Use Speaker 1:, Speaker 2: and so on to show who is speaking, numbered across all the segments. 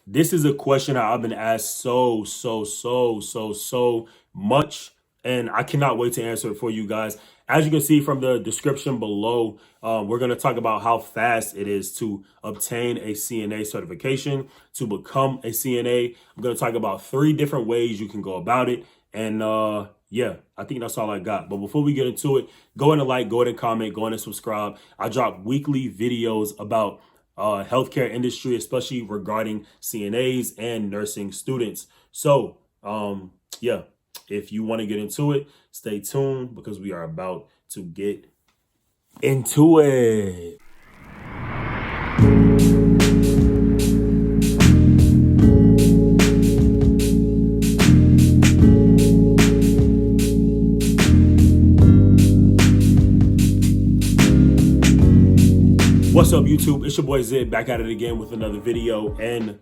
Speaker 1: This is a question that I've been asked so much, and I cannot wait to answer it for you guys. As you can see from the description below, we're going to talk about how fast it is to obtain a CNA certification, to become a CNA. I'm going to talk about 3 different ways you can go about it. And yeah, I think that's all I got. But before we get into it, go ahead and like, go ahead and comment, go ahead and subscribe. I drop weekly videos about healthcare industry, especially regarding CNAs and nursing students. So yeah, if you want to get into it, stay tuned because we are about to get into it. What's up, YouTube? It's your boy Zid back at it again with another video, and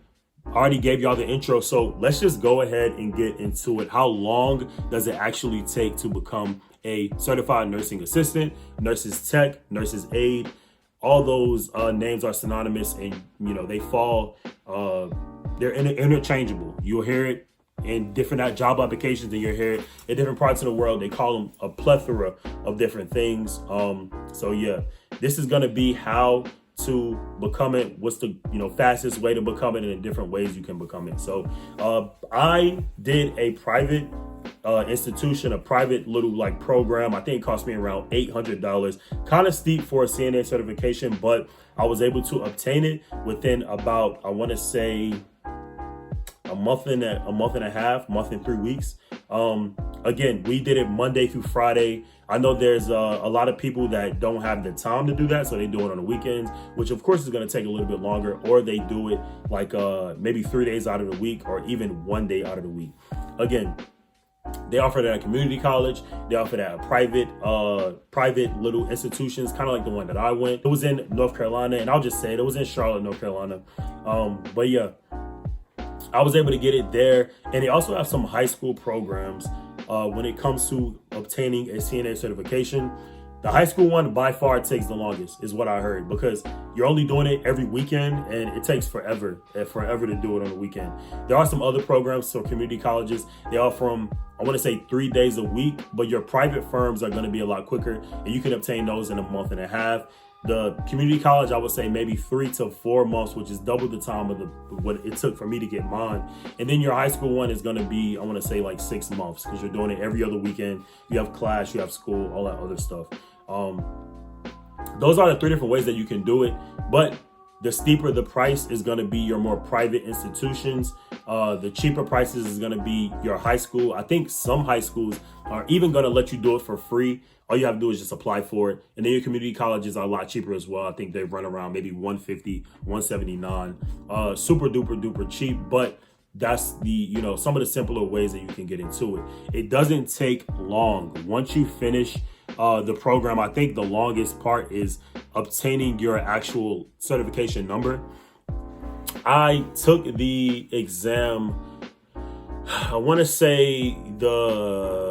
Speaker 1: I already gave y'all the intro, so let's just go ahead and get into it. How long does it actually take to become a certified nursing assistant, nurse's tech, nurse's aide? All those names are synonymous, and they fall. They're interchangeable. You'll hear it in different job applications, and you'll hear it in different parts of the world. They call them a plethora of different things. So yeah, this is gonna be how to become it. What's the fastest way to become it, and the different ways you can become it. So I did a private institution, a private little program. I think it cost me around $800. Kind of steep for a CNA certification, but I was able to obtain it within about, I want to say, a month and a half, month and 3 weeks. Again, we did it Monday through Friday. I know there's a lot of people that don't have the time to do that, so they do it on the weekends, which of course is going to take a little bit longer, or they do it maybe 3 days out of the week, or even 1 day out of the week. Again, they offer that at community college. They offer that at private little institutions, kind of like the one that I went. It was in North Carolina, and I'll just say it was in Charlotte, North Carolina. But yeah, I was able to get it there. And they also have some high school programs when it comes to obtaining a CNA certification. The high school one by far takes the longest, is what I heard, because you're only doing it every weekend, and it takes forever to do it on the weekend. There are some other programs, so community colleges, they are from, I want to say 3 days a week, but your private firms are going to be a lot quicker, and you can obtain those in a month and a half. The community college, I would say maybe 3 to 4 months, which is double the time of what it took for me to get mine. And then your high school one is going to be, I want to say 6 months, because you're doing it every other weekend. You have class, you have school, all that other stuff. Those are the 3 different ways that you can do it, but the steeper the price is going to be your more private institutions. The cheaper prices is going to be your high school. I think some high schools are even going to let you do it for free. All you have to do is just apply for it. And then your community colleges are a lot cheaper as well. I think they run around maybe $150, $179. Super duper cheap, but that's the some of the simpler ways that you can get into it. It doesn't take long. Once you finish the program, I think the longest part is obtaining your actual certification number. I took the exam, I want to say the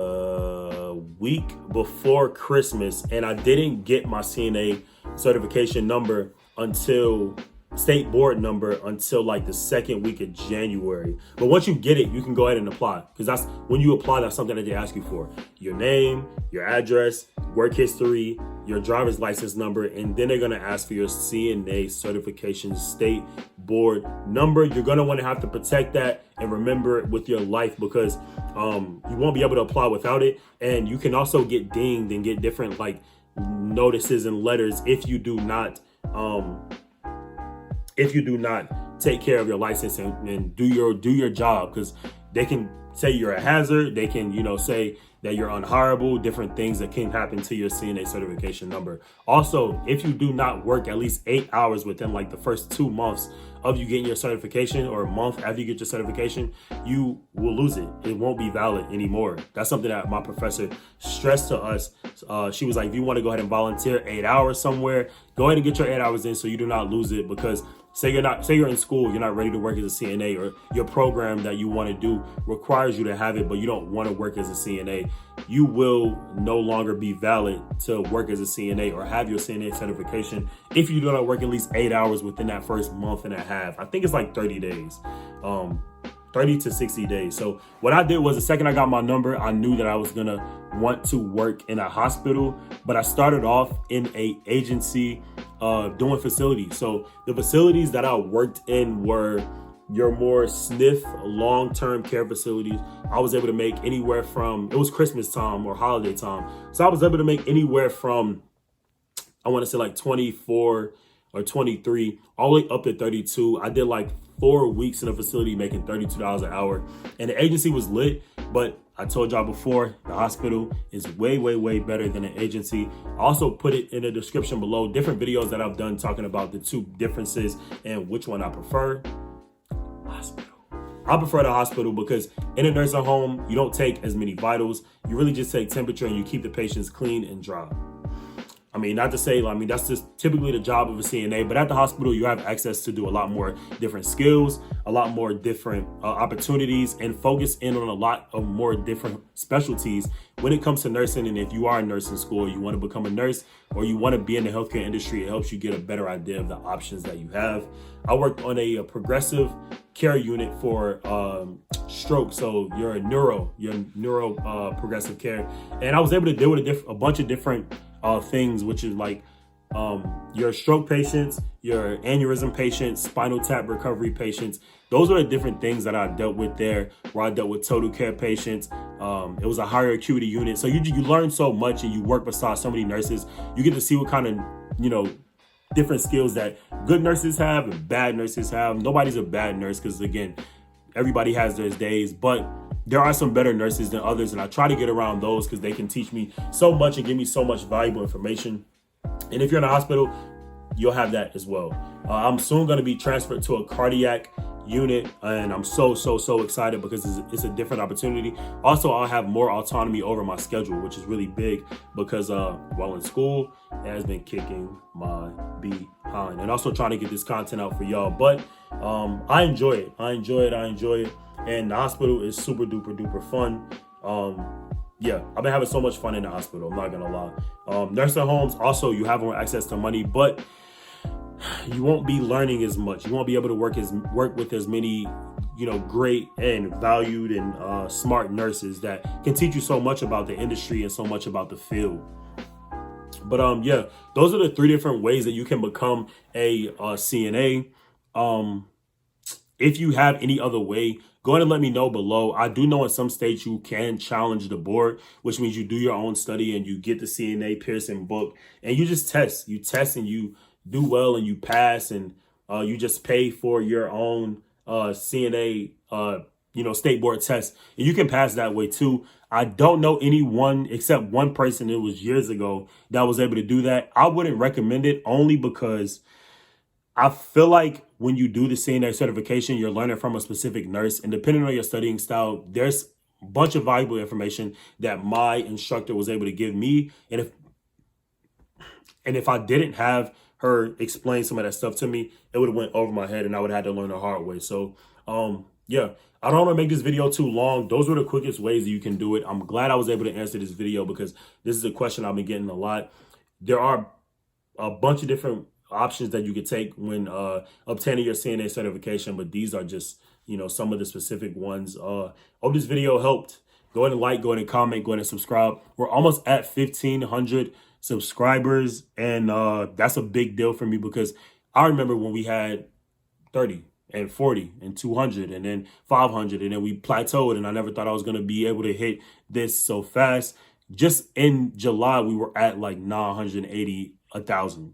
Speaker 1: week before Christmas, and I didn't get my CNA certification number until state board number until the second week of January. But once you get it, you can go ahead and apply, because that's when you apply, that's something that they ask you for: your name, your address, work history, your driver's license number, and then they're going to ask for your CNA certification state board number. You're going to want to have to protect that and remember it with your life, because you won't be able to apply without it. And you can also get dinged and get different notices and letters if you do not take care of your license and do your job, because they can say you're a hazard. They can say that you're unhireable, different things that can happen to your CNA certification number. Also, if you do not work at least 8 hours within the first 2 months of you getting your certification, or a month after you get your certification, you will lose it. It won't be valid anymore. That's something that my professor stressed to us. She was like, if you want to go ahead and volunteer 8 hours somewhere, go ahead and get your 8 hours in so you do not lose it, because say you're in school, you're not ready to work as a CNA, or your program that you want to do requires you to have it, but you don't want to work as a CNA, you will no longer be valid to work as a CNA or have your CNA certification if you do not work at least 8 hours within that first month and a half. I think it's like 30 days. 30 to 60 days. So what I did was, the second I got my number, I knew that I was gonna want to work in a hospital, but I started off in a agency doing facilities. So the facilities that I worked in were your more SNF long-term care facilities. I was able to make anywhere from, it was Christmas time or holiday time, so I was able to make anywhere from, I want to say like 24 or 23 all the way up to 32. I did like 4 weeks in a facility making $32 an hour, and the agency was lit. But I told y'all before, the hospital is way, way, way better than an agency. I also put it in the description below, different videos that I've done talking about the two differences and which one I prefer. Hospital. I prefer the hospital because in a nursing home, you don't take as many vitals. You really just take temperature and you keep the patients clean and dry. I mean, not to say, I mean, that's just typically the job of a CNA, but at the hospital, you have access to do a lot more different skills, a lot more different opportunities, and focus in on a lot of more different specialties when it comes to nursing. And if you are in nursing school, you want to become a nurse, or you want to be in the healthcare industry, it helps you get a better idea of the options that you have. I worked on a progressive care unit for stroke, so your neuro progressive care, and I was able to deal with a bunch of different things, which is like your stroke patients, your aneurysm patients, spinal tap recovery patients. Those are the different things that I dealt with there, where I dealt with total care patients. It was a higher acuity unit, so you learn so much, and you work beside so many nurses. You get to see what kind of different skills that good nurses have and bad nurses have. Nobody's a bad nurse, because again, everybody has their days, but there are some better nurses than others, and I try to get around those because they can teach me so much and give me so much valuable information. And if you're in a hospital, you'll have that as well. I'm soon going to be transferred to a cardiac unit, and I'm so excited because it's a different opportunity. Also, I'll have more autonomy over my schedule, which is really big, because while in school, it has been kicking my behind, and also trying to get this content out for y'all. But I enjoy it. And the hospital is super duper fun. Yeah, I've been having so much fun in the hospital, I'm not gonna lie. Nursing homes, also, you have more access to money, but you won't be learning as much. You won't be able to work with as many, great and valued and smart nurses that can teach you so much about the industry and so much about the field. But yeah, those are the 3 different ways that you can become a CNA. If you have any other way, go ahead and let me know below. I do know in some states you can challenge the board, which means you do your own study and you get the CNA Pearson book, and you just test. You test and you do well and you pass, and you just pay for your own CNA state board test, and you can pass that way too. I don't know anyone except one person, it was years ago, that was able to do that. I wouldn't recommend it, only because I feel like when you do the CNA certification, you're learning from a specific nurse, and depending on your studying style, there's a bunch of valuable information that my instructor was able to give me. And if I didn't have her explain some of that stuff to me, it would have went over my head and I would have had to learn the hard way. So yeah, I don't want to make this video too long. Those were the quickest ways that you can do it. I'm glad I was able to answer this video, because this is a question I've been getting a lot. There are a bunch of different options that you could take when obtaining your CNA certification, but these are just some of the specific ones. Hope this video helped. Go ahead and like, go ahead and comment, go ahead and subscribe. We're almost at 1,500 subscribers, and that's a big deal for me, because I remember when we had 30 and 40 and 200 and then 500, and then we plateaued, and I never thought I was going to be able to hit this so fast. Just in July, we were at like 980, 1,000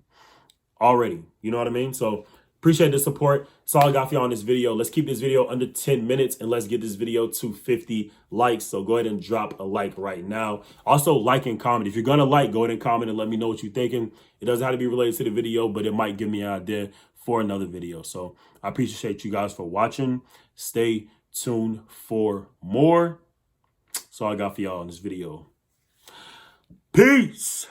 Speaker 1: already. You know what I mean? So appreciate the support. That's all I got for y'all on this video. Let's keep this video under 10 minutes, and let's get this video to 50 likes. So go ahead and drop a like right now. Also, like and comment. If you're going to like, go ahead and comment and let me know what you're thinking. It doesn't have to be related to the video, but it might give me an idea for another video. So I appreciate you guys for watching. Stay tuned for more. That's all I got for y'all in this video. Peace.